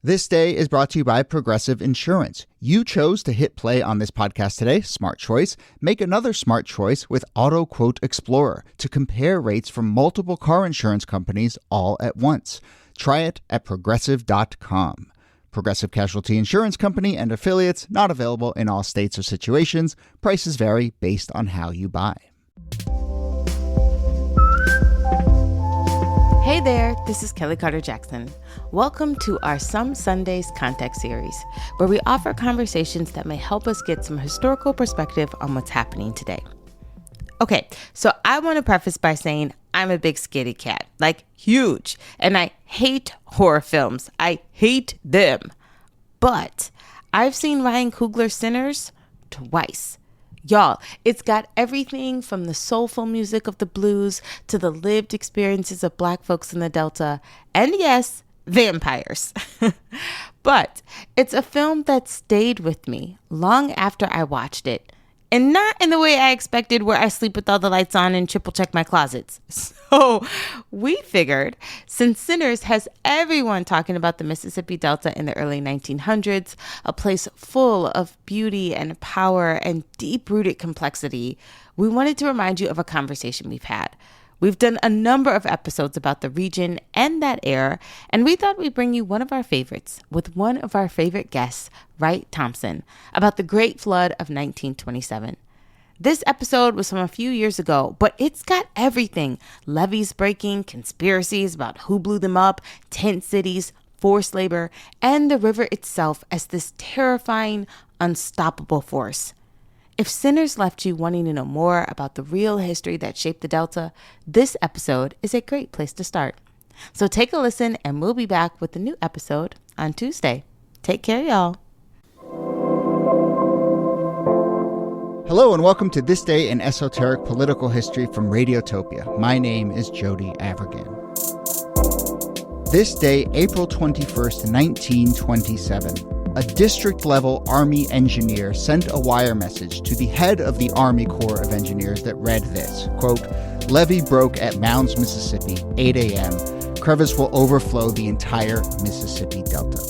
This day is brought to you by Progressive Insurance. You chose to hit play on this podcast today. Smart choice. Make another smart choice with Auto Quote Explorer to compare rates from multiple car insurance companies all at once. Try it at progressive.com. Progressive Casualty Insurance Company and affiliates, not available in all states or situations. Prices vary based on how you buy. Hey there, this is Kellie Carter-Jackson. Welcome to our Some Sundays Context series, where we offer conversations that may help us get some historical perspective on what's happening today. Okay, so I want to preface by saying I'm a big scaredy cat, like huge, and I hate horror films. I hate them. But I've seen Ryan Coogler Sinners twice. Y'all, it's got everything from the soulful music of the blues to the lived experiences of Black folks in the Delta, and yes, vampires. But it's a film that stayed with me long after I watched it. And not in the way I expected, where I sleep with all the lights on and triple check my closets. So we figured, since Sinners has everyone talking about the Mississippi Delta in the early 1900s, a place full of beauty and power and deep-rooted complexity, we wanted to remind you of a conversation we've had. We've done a number of episodes about the region and that era, and we thought we'd bring you one of our favorites with one of our favorite guests, Wright Thompson, about the Great Flood of 1927. This episode was from a few years ago, but it's got everything: levees breaking, conspiracies about who blew them up, tent cities, forced labor, and the river itself as this terrifying, unstoppable force. If Sinners left you wanting to know more about the real history that shaped the Delta, this episode is a great place to start. So take a listen, and we'll be back with a new episode on Tuesday. Take care, y'all. Hello and welcome to This Day in Esoteric Political History from Radiotopia. My name is Jody Avergan. This day, April 21st, 1927. A district-level Army engineer sent a wire message to the head of the Army Corps of Engineers that read this, quote, "Levee broke at Mounds, Mississippi, 8 a.m. Crevice will overflow the entire Mississippi Delta."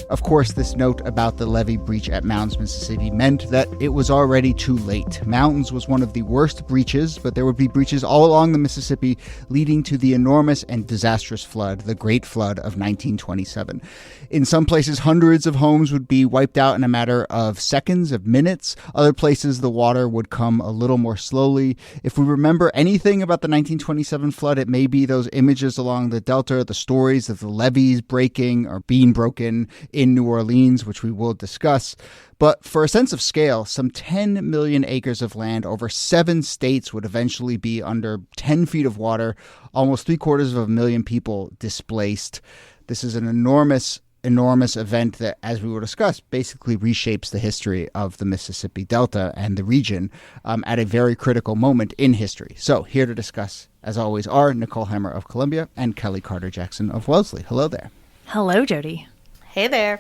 Of course, this note about the levee breach at Mounds, Mississippi meant that it was already too late. Mounds was one of the worst breaches, but there would be breaches all along the Mississippi, leading to the enormous and disastrous flood, the Great Flood of 1927. In some places, hundreds of homes would be wiped out in a matter of seconds, of minutes. Other places, the water would come a little more slowly. If we remember anything about the 1927 flood, it may be those images along the Delta, the stories of the levees breaking or being broken in New Orleans, which we will discuss. But for a sense of scale, some 10 million acres of land over 7 states would eventually be under 10 feet of water, almost 750,000 people displaced. This is an enormous event that, as we will discuss, basically reshapes the history of the Mississippi Delta and the region at a very critical moment in history. So here to discuss, as always, are Nicole Hammer of Columbia and Kellie Carter-Jackson of Wellesley. Hello there. Hello, Jody. Hey there.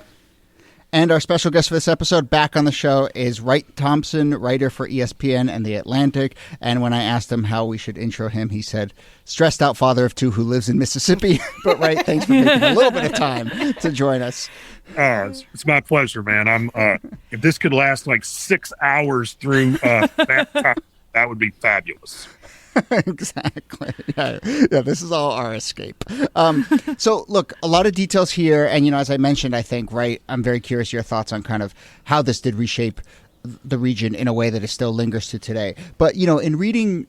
And our special guest for this episode back on the show is Wright Thompson, writer for ESPN and The Atlantic. And when I asked him how we should intro him, he said, stressed out father of 2 who lives in Mississippi. But Wright, thanks for taking a little bit of time to join us. It's my pleasure, man. If this could last like 6 hours through that time, that would be fabulous. Exactly. Yeah, this is all our escape. So, look, a lot of details here. And, as I mentioned, I think, right, I'm very curious your thoughts on kind of how this did reshape the region in a way that it still lingers to today. But, in reading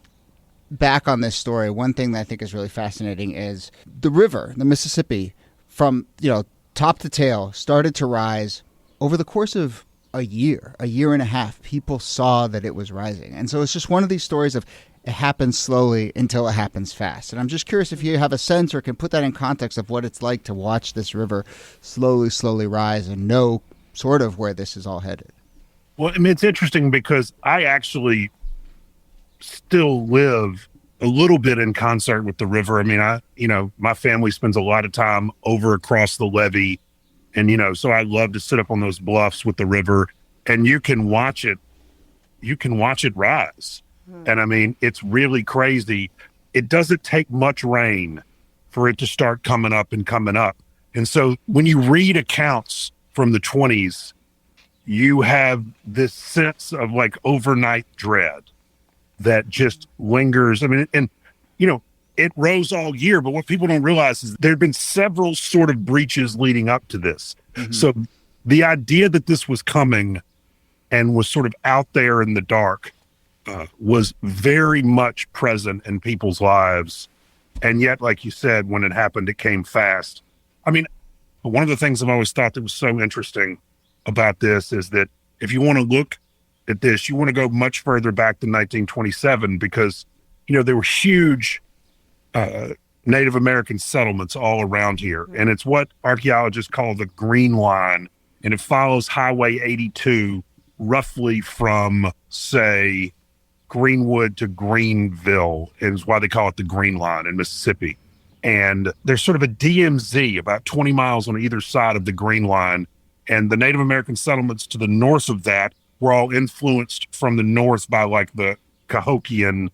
back on this story, one thing that I think is really fascinating is the river, the Mississippi, from, top to tail, started to rise over the course of a year and a half. People saw that it was rising. And so it's just one of these stories of it happens slowly until it happens fast. And I'm just curious if you have a sense or can put that in context of what it's like to watch this river slowly rise and know sort of where this is all headed. Well, it's interesting because I actually still live a little bit in concert with the river. My family spends a lot of time over across the levee. And, so I love to sit up on those bluffs with the river, and you can watch it rise. And it's really crazy. It doesn't take much rain for it to start coming up. And so when you read accounts from the 20s, you have this sense of like overnight dread that just lingers. I mean, and, you know, it rose all year, but what people don't realize is there had been several sort of breaches leading up to this. Mm-hmm. So the idea that this was coming and was sort of out there in the dark was very much present in people's lives. And yet, like you said, when it happened, it came fast. I mean, one of the things I've always thought that was so interesting about this is that if you want to look at this, you want to go much further back than 1927, because, you know, there were huge Native American settlements all around here. And it's what archaeologists call the Green Line. And it follows Highway 82 roughly from, say, Greenwood to Greenville, is why they call it the Green Line in Mississippi. And there's sort of a DMZ about 20 miles on either side of the Green Line. And the Native American settlements to the north of that were all influenced from the north by like the Cahokian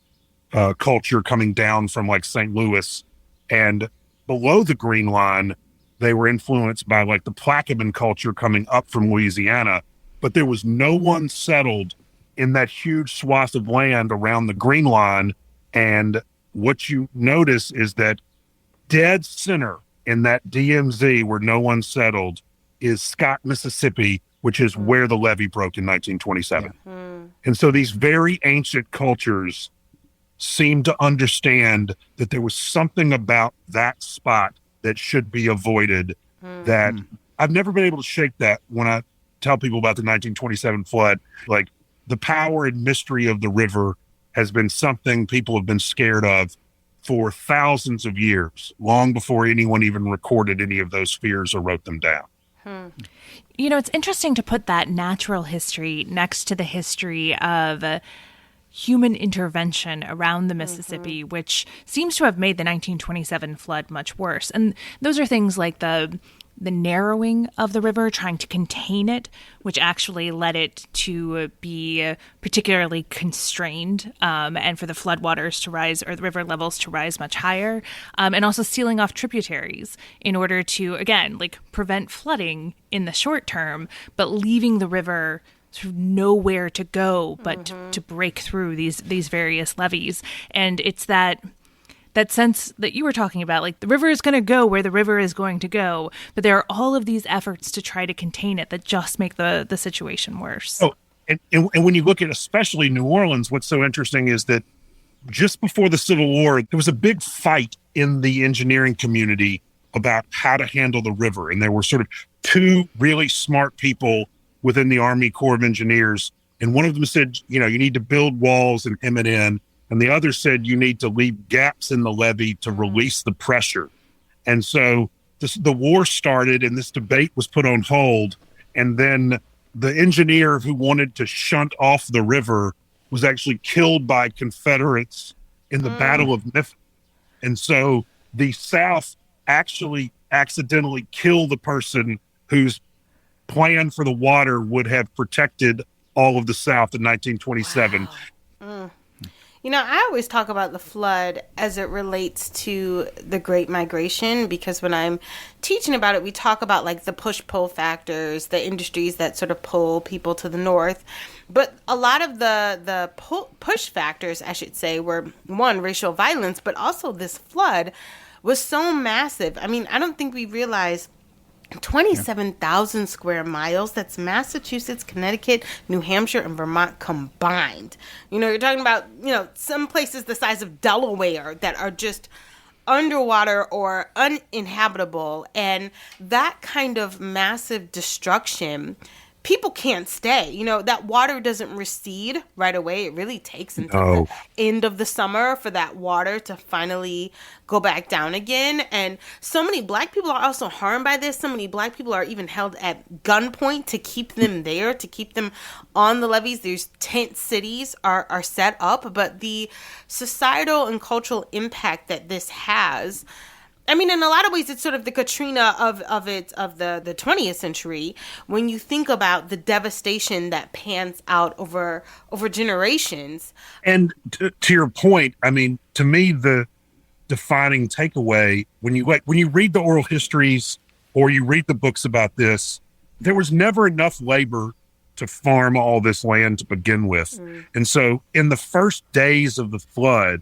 culture coming down from like St. Louis. And below the Green Line, they were influenced by like the Plaquemine culture coming up from Louisiana. But there was no one settled in that huge swath of land around the Green Line. And what you notice is that dead center in that DMZ where no one settled is Scott, Mississippi, which is where the levee broke in 1927. Yeah. And so these very ancient cultures seem to understand that there was something about that spot that should be avoided, that I've never been able to shake that when I tell people about the 1927 flood. Like, the power and mystery of the river has been something people have been scared of for thousands of years, long before anyone even recorded any of those fears or wrote them down. You know, it's interesting to put that natural history next to the history of human intervention around the Mississippi, which seems to have made the 1927 flood much worse. And those are things like the narrowing of the river, trying to contain it, which actually led it to be particularly constrained, and for the floodwaters to rise, or the river levels to rise much higher, and also sealing off tributaries in order to, again, like prevent flooding in the short term, but leaving the river sort of nowhere to go but to break through these various levees. And it's that sense that you were talking about, like the river is going to go where the river is going to go, but there are all of these efforts to try to contain it that just make the situation worse. Oh, and when you look at especially New Orleans, what's so interesting is that just before the Civil War, there was a big fight in the engineering community about how to handle the river. And there were sort of two really smart people within the Army Corps of Engineers. And one of them said, you know, you need to build walls and hem it in. And the other said you need to leave gaps in the levee to release the pressure. And so the war started and this debate was put on hold. And then the engineer who wanted to shunt off the river was actually killed by Confederates in the Battle of Memphis. And so the South actually accidentally killed the person whose plan for the water would have protected all of the South in 1927. Wow. You know, I always talk about the flood as it relates to the Great Migration, because when I'm teaching about it, we talk about like the push-pull factors, the industries that sort of pull people to the north. But a lot of the push factors, I should say, were, one, racial violence, but also this flood was so massive. I mean, I don't think we realize 27,000 square miles. That's Massachusetts, Connecticut, New Hampshire, and Vermont combined. You know, you're talking about, you know, some places the size of Delaware that are just underwater or uninhabitable. And that kind of massive destruction, people can't stay. You know, that water doesn't recede right away. It really takes until the end of the summer for that water to finally go back down again. And so many Black people are also harmed by this. So many Black people are even held at gunpoint to keep them there, to keep them on the levees. These tent cities are set up. But the societal and cultural impact that this has, I mean, in a lot of ways, it's sort of the Katrina of the 20th century, when you think about the devastation that pans out over generations. And to your point, I mean, to me, the defining takeaway when you read the oral histories or you read the books about this, there was never enough labor to farm all this land to begin with. And so in the first days of the flood,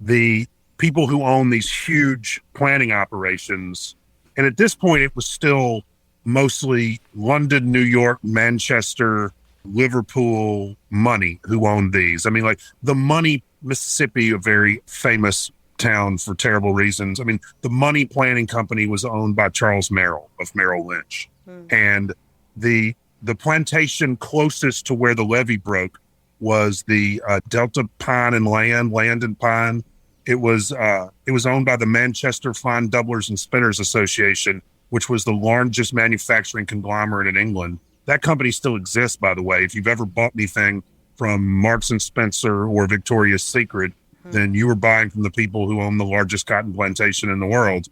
the people who own these huge planting operations, and at this point it was still mostly London, New York, Manchester, Liverpool money who owned these. I mean, like the money, Mississippi, a very famous town for terrible reasons. I mean, the money planting company was owned by Charles Merrill of Merrill Lynch. And the plantation closest to where the levee broke was the Delta Pine and Land and Pine. It was owned by the Manchester Fine Doublers and Spinners Association, which was the largest manufacturing conglomerate in England. That company still exists, by the way. If you've ever bought anything from Marks and Spencer or Victoria's Secret, then you were buying from the people who own the largest cotton plantation in the world.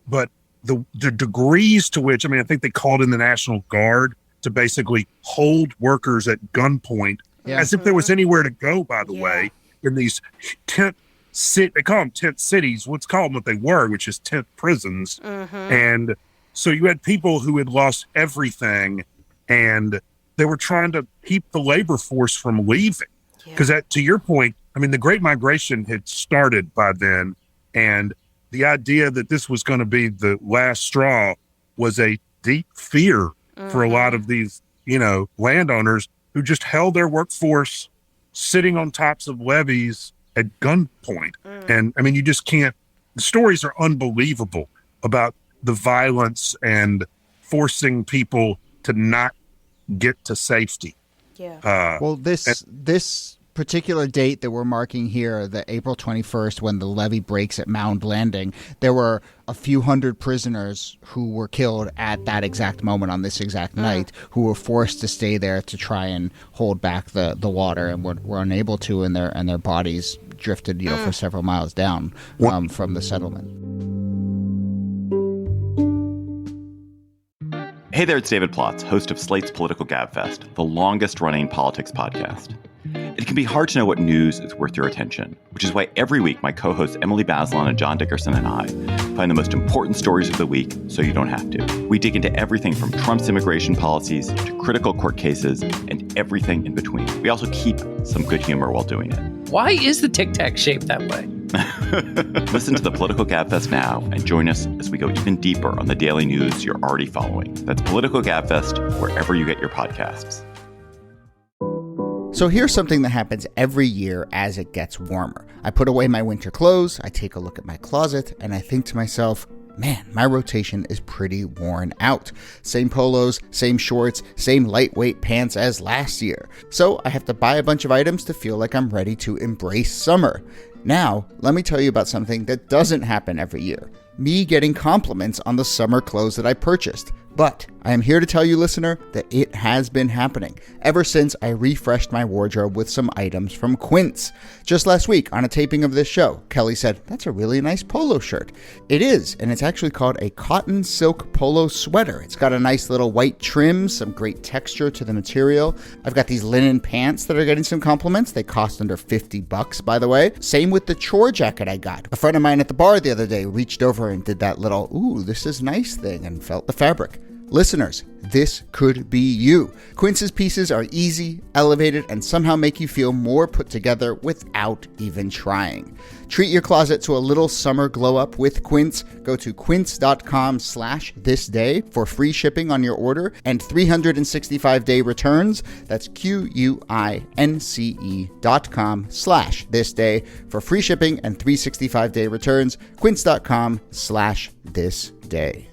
But the degrees to which, I mean, I think they called in the National Guard to basically hold workers at gunpoint, as if there was anywhere to go, by the way, in these they call them tent cities. Let's call them what they were, which is tent prisons. And so you had people who had lost everything, and they were trying to keep the labor force from leaving. Because to your point, I mean, the Great Migration had started by then, and the idea that this was going to be the last straw was a deep fear for a lot of these, landowners who just held their workforce sitting on tops of levees at gunpoint. And I mean, you just can't, the stories are unbelievable about the violence and forcing people to not get to safety. Well, this particular date that we're marking here, the April 21st, when the levee breaks at Mound Landing, there were a few hundred prisoners who were killed at that exact moment on this exact night, who were forced to stay there to try and hold back the water, and were unable to, and their bodies drifted, for several miles down from the settlement. Hey there, it's David Plotz, host of Slate's Political Gabfest, the longest-running politics podcast. It can be hard to know what news is worth your attention, which is why every week my co-hosts Emily Bazelon and John Dickerson and I find the most important stories of the week so you don't have to. We dig into everything from Trump's immigration policies to critical court cases and everything in between. We also keep some good humor while doing it. Why is the Tic Tac shaped that way? Listen to the Political Gabfest now and join us as we go even deeper on the daily news you're already following. That's Political Gabfest, wherever you get your podcasts. So here's something that happens every year as it gets warmer. I put away my winter clothes, I take a look at my closet, and I think to myself, man, my rotation is pretty worn out. Same polos, same shorts, same lightweight pants as last year. So I have to buy a bunch of items to feel like I'm ready to embrace summer. Now, let me tell you about something that doesn't happen every year. Me getting compliments on the summer clothes that I purchased. But I am here to tell you, listener, that it has been happening ever since I refreshed my wardrobe with some items from Quince. Just last week on a taping of this show, Kellie said, "That's a really nice polo shirt." It is, and it's actually called a cotton silk polo sweater. It's got a nice little white trim, some great texture to the material. I've got these linen pants that are getting some compliments. They cost under $50, by the way. Same with the chore jacket I got. A friend of mine at the bar the other day reached over and did that little, "Ooh, this is nice" thing and felt the fabric. Listeners, this could be you. Quince's pieces are easy, elevated, and somehow make you feel more put together without even trying. Treat your closet to a little summer glow up with Quince. Go to quince.com/thisday for free shipping on your order and 365-day returns. That's QUINCE.com/thisday for free shipping and 365-day returns. Quince.com/thisday.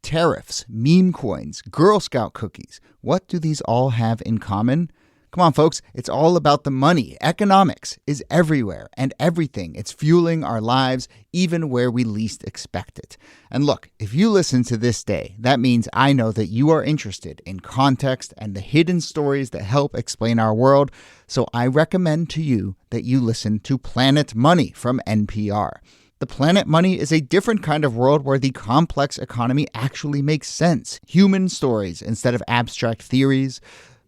Tariffs, meme coins, Girl Scout cookies. What do these all have in common? Come on, folks. It's all about the money. Economics is everywhere and everything. It's fueling our lives, even where we least expect it. And look, if you listen to This Day, that means I know that you are interested in context and the hidden stories that help explain our world. So I recommend to you that you listen to Planet Money from NPR. The Planet Money is a different kind of world where the complex economy actually makes sense. Human stories instead of abstract theories.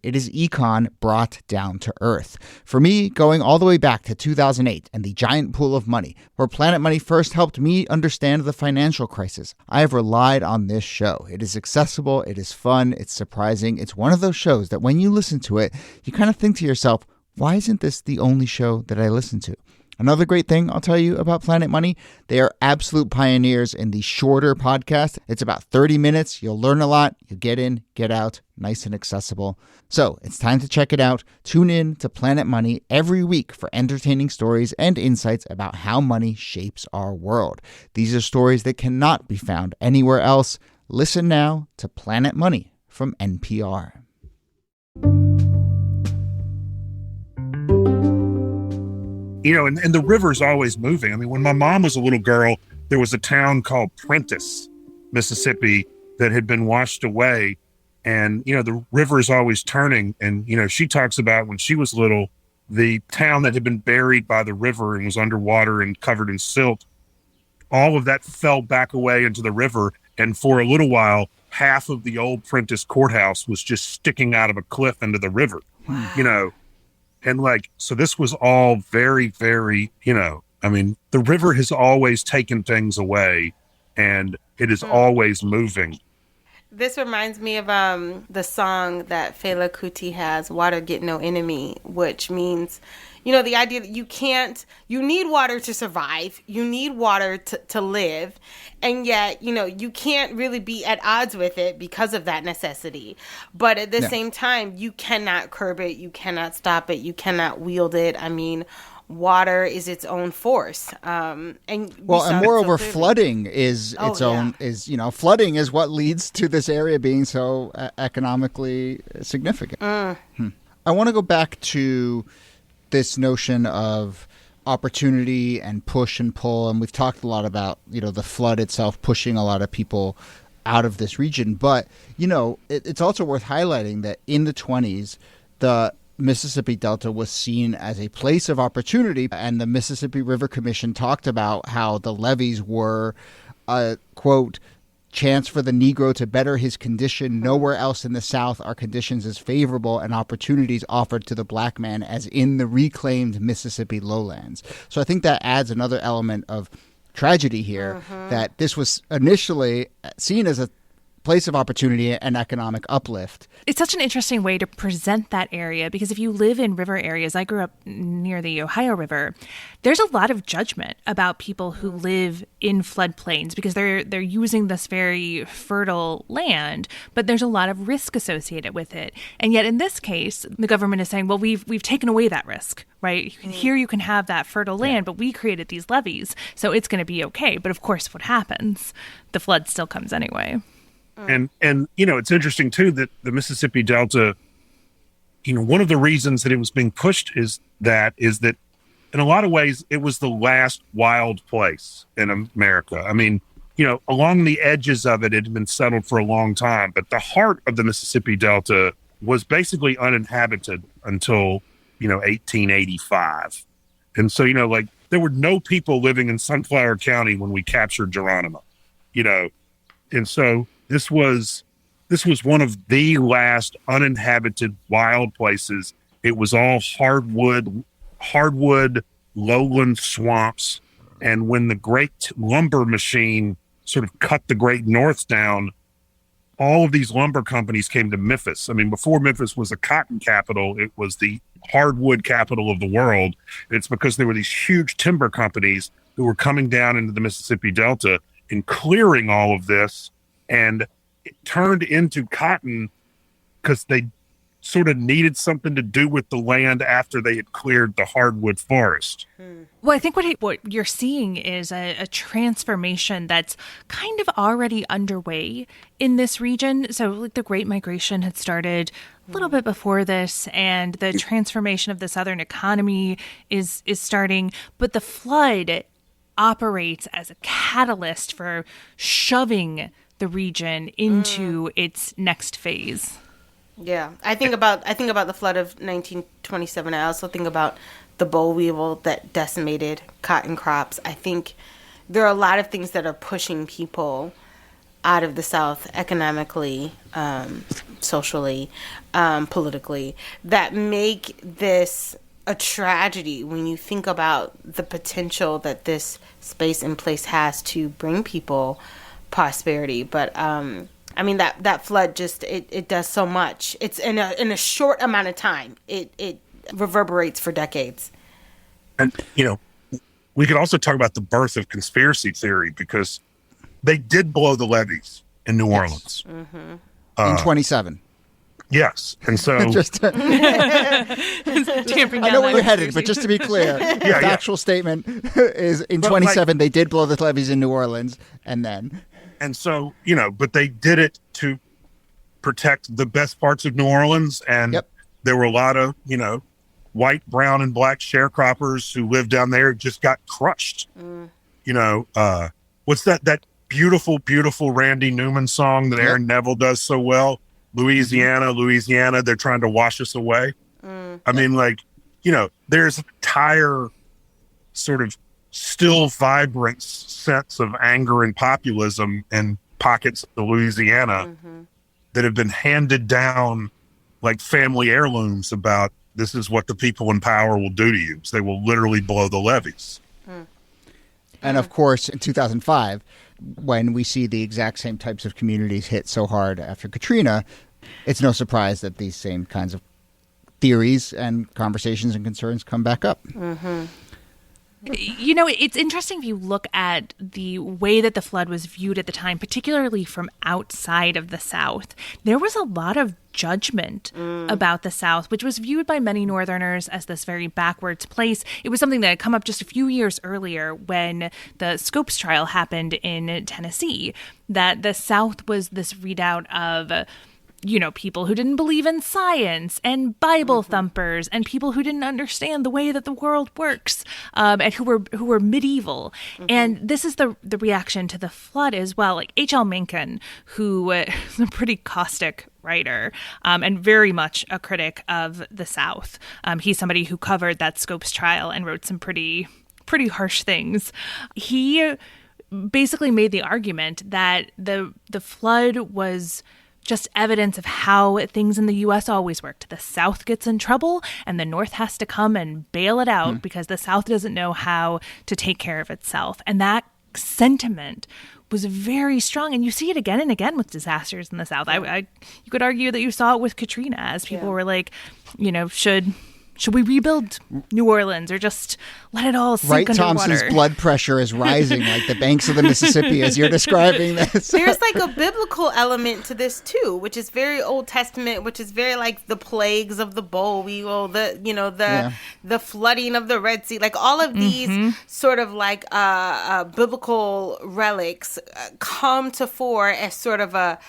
It is econ brought down to earth. For me, going all the way back to 2008 and the giant pool of money, where Planet Money first helped me understand the financial crisis, I have relied on this show. It is accessible, it is fun, it's surprising. It's one of those shows that when you listen to it, you kind of think to yourself, why isn't this the only show that I listen to? Another great thing I'll tell you about Planet Money, they are absolute pioneers in the shorter podcast. It's about 30 minutes. You'll learn a lot. You get in, get out, nice and accessible. So it's time to check it out. Tune in to Planet Money every week for entertaining stories and insights about how money shapes our world. These are stories that cannot be found anywhere else. Listen now to Planet Money from NPR. And the river's always moving. I mean, when my mom was a little girl, there was a town called Prentice, Mississippi, that had been washed away. And, the river is always turning. And, she talks about when she was little, the town that had been buried by the river and was underwater and covered in silt, all of that fell back away into the river. And for a little while, half of the old Prentice courthouse was just sticking out of a cliff into the river, And so this was all very, very, the river has always taken things away and it is always moving. This reminds me of the song that Fela Kuti has, Water Get No Enemy, which means, the idea that you need water to survive, you need water to live, and yet, you can't really be at odds with it because of that necessity. But at the same time, you cannot curb it, you cannot stop it, you cannot wield it. I mean, water is its own force. And moreover, flooding is its own, flooding is what leads to this area being so economically significant. I want to go back to this notion of opportunity and push and pull. And we've talked a lot about, the flood itself pushing a lot of people out of this region. But, it's also worth highlighting that in the 1920s, the Mississippi Delta was seen as a place of opportunity, and the Mississippi River Commission talked about how the levees were a, quote, chance for the Negro to better his condition. Nowhere else in the South are conditions as favorable and opportunities offered to the black man as in the reclaimed Mississippi lowlands. So I think that adds another element of tragedy here, that this was initially seen as a place of opportunity and economic uplift. It's such an interesting way to present that area, because if you live in river areas, I grew up near the Ohio River, there's a lot of judgment about people who live in floodplains because they're using this very fertile land, but there's a lot of risk associated with it. And yet in this case, the government is saying, well, we've taken away that risk, right? Here you can have that fertile land, but we created these levees, so it's going to be okay. But of course, what happens? The flood still comes anyway. And it's interesting, too, that the Mississippi Delta, one of the reasons that it was being pushed is that in a lot of ways, it was the last wild place in America. I mean, along the edges of it had been settled for a long time. But the heart of the Mississippi Delta was basically uninhabited until, 1885. And so, there were no people living in Sunflower County when we captured Geronimo, and so This was one of the last uninhabited wild places. It was all hardwood lowland swamps. And when the great lumber machine sort of cut the Great North down, all of these lumber companies came to Memphis. I mean, before Memphis was a cotton capital, it was the hardwood capital of the world. And it's because there were these huge timber companies who were coming down into the Mississippi Delta and clearing all of this. And it turned into cotton because they sort of needed something to do with the land after they had cleared the hardwood forest. Well, I think what you're seeing is a transformation that's kind of already underway in this region. So the Great Migration had started a little bit before this, and the transformation of the Southern economy is starting. But the flood operates as a catalyst for shoving the region into its next phase. Yeah, I think about the flood of 1927. I also think about the boll weevil that decimated cotton crops. I think there are a lot of things that are pushing people out of the South economically, socially, politically, that make this a tragedy when you think about the potential that this space and place has to bring people prosperity. But I mean, that flood just it does so much. It's in a short amount of time. It reverberates for decades. And we could also talk about the birth of conspiracy theory, because they did blow the levees in New Orleans. In 27. Yes. And so just I know where you're headed, but just to be clear, the actual statement is in 27, they did blow the levees in New Orleans, and so, but they did it to protect the best parts of New Orleans. And there were a lot of, white, brown, and black sharecroppers who lived down there, just got crushed. What's that beautiful, beautiful Randy Newman song that Aaron Neville does so well? Louisiana, Louisiana, they're trying to wash us away. I mean, there's an entire sort of still vibrant sense of anger and populism in pockets of Louisiana that have been handed down like family heirlooms about this is what the people in power will do to you. So they will literally blow the levees. And of course, in 2005, when we see the exact same types of communities hit so hard after Katrina, it's no surprise that these same kinds of theories and conversations and concerns come back up. It's interesting if you look at the way that the flood was viewed at the time, particularly from outside of the South. There was a lot of judgment about the South, which was viewed by many Northerners as this very backwards place. It was something that had come up just a few years earlier when the Scopes trial happened in Tennessee, that the South was this readout of people who didn't believe in science and Bible thumpers and people who didn't understand the way that the world works, and who were medieval. And this is the reaction to the flood as well. Like H.L. Mencken, who is a pretty caustic writer and very much a critic of the South. He's somebody who covered that Scopes trial and wrote some pretty harsh things. He basically made the argument that the flood was just evidence of how things in the U.S. always worked. The South gets in trouble and the North has to come and bail it out because the South doesn't know how to take care of itself. And that sentiment was very strong. And you see it again and again with disasters in the South. You could argue that you saw it with Katrina as people were like, should we rebuild New Orleans or just let it all sink Wright underwater? Thompson's blood pressure is rising like the banks of the Mississippi as you're describing this. There's like a biblical element to this too, which is very Old Testament, which is very like the plagues of the boll weevil, the flooding of the Red Sea, like all of these sort of like biblical relics come to fore as sort of a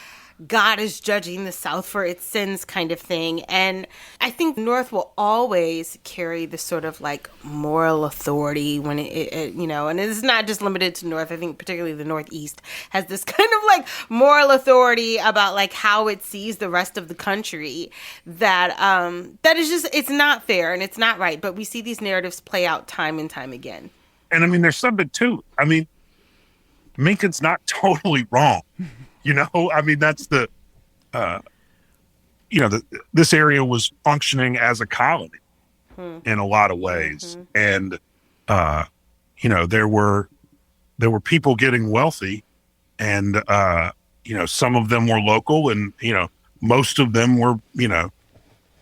God is judging the South for its sins kind of thing. And I think North will always carry this sort of like moral authority when it and it's not just limited to North. I think particularly the Northeast has this kind of like moral authority about like how it sees the rest of the country that is just, it's not fair and it's not right. But we see these narratives play out time and time again. And I mean, there's something too. I mean, Mencken's not totally wrong. I mean, that's this area was functioning as a colony in a lot of ways. And, there were people getting wealthy and, some of them were local and, most of them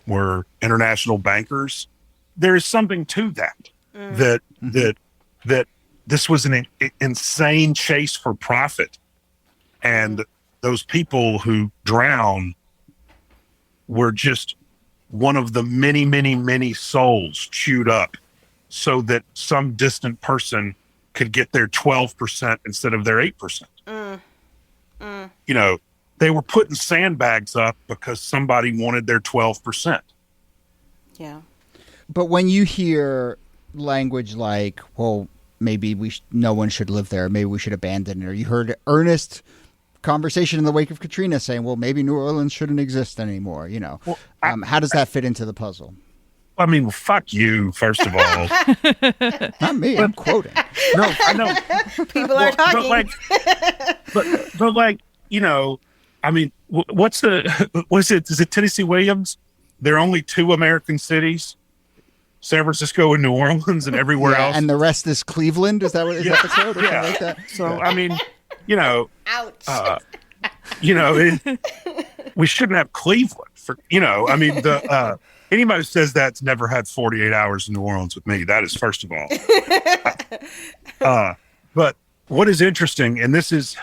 were international bankers. There is something to that, that this was an insane chase for profit. And those people who drown were just one of the many, many, many souls chewed up so that some distant person could get their 12% instead of their 8%. They were putting sandbags up because somebody wanted their 12%. Yeah. But when you hear language like, well, maybe no one should live there, maybe we should abandon it, or you heard earnest conversation in the wake of Katrina saying, well, maybe New Orleans shouldn't exist anymore. Well, how does that fit into the puzzle? I mean, fuck you, first of all. Not me, I'm quoting. No, I know. People are talking. But I mean, what is it? Is it Tennessee Williams? There are only 2 American cities, San Francisco and New Orleans, and everywhere else. And the rest is Cleveland. Is that what is that the code? Or something like that? So, I mean, Ouch. We shouldn't have Cleveland for, I mean, anybody who says that's never had 48 hours in New Orleans with me. That is, first of all. But what is interesting, and this is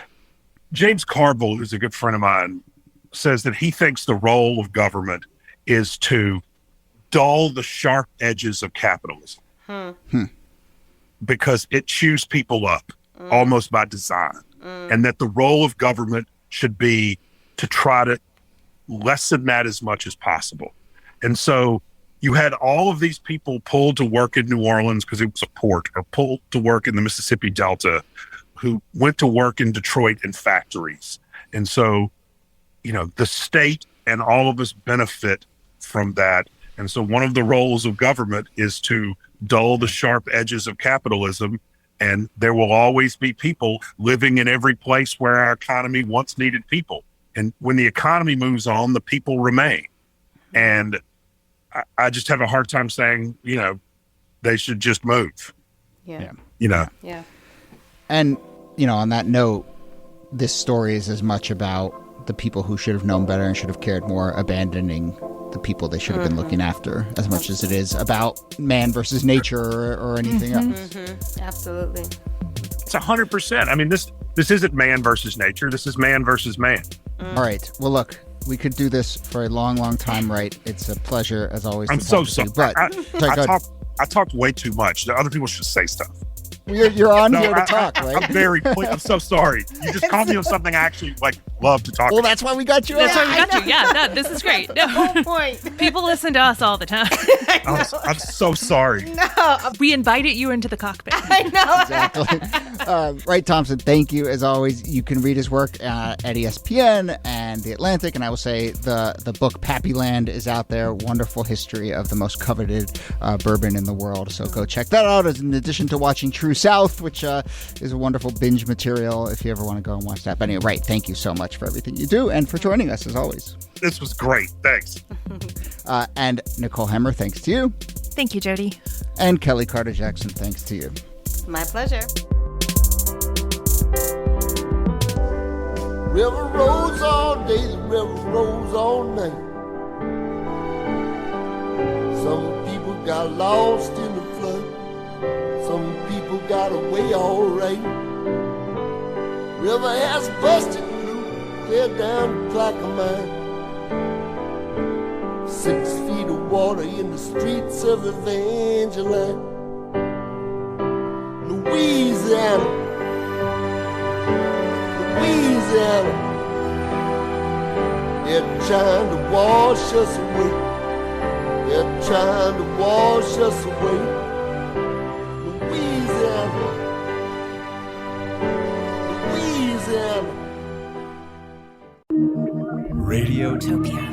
James Carville, who's a good friend of mine, says that he thinks the role of government is to dull the sharp edges of capitalism because it chews people up almost by design, and that the role of government should be to try to lessen that as much as possible. And so you had all of these people pulled to work in New Orleans because it was a port, or pulled to work in the Mississippi Delta, who went to work in Detroit in factories. And so, the state and all of us benefit from that. And so one of the roles of government is to dull the sharp edges of capitalism. And there will always be people living in every place where our economy once needed people. And when the economy moves on, the people remain. And I just have a hard time saying, they should just move. Yeah. Yeah. And, on that note, this story is as much about the people who should have known better and should have cared more, abandoning the people they should have been looking after, as much as it is about man versus nature or anything else. Absolutely. It's 100%. I mean, this isn't man versus nature. This is man versus man. All right. Well, look, we could do this for a long, long time, right? It's a pleasure, as always. I'm so sorry. But I talked way too much. The other people should say stuff. You're on here to talk, right? I'm so sorry. You just called me on something I actually love to talk about. Well, that's why we got you. That's why we got you. Yeah, no, this is great. The whole point. People listen to us all the time. I'm so sorry. No. We invited you into the cockpit. I know. Exactly. Wright Thompson, thank you. As always, you can read his work at ESPN and The Atlantic. And I will say the book Pappyland is out there. Wonderful history of the most coveted bourbon in the world. So go check that out, as in addition to watching True South, which is a wonderful binge material if you ever want to go and watch that. But anyway, Wright, thank you so much for everything you do and for joining us, as always. This was great. Thanks. And Nicole Hemmer, thanks to you. Thank you, Jody. And Kellie Carter Jackson, thanks to you. My pleasure. River rolls all day, the river rolls all night. Some people got lost in the flood. Some people got away all right. River has busted through, clear down the Clackamas. 6 feet of water in the streets of Evangeline, Louisiana. They're trying to wash us away. They're trying to wash us away. Louisiana. Radiotopia.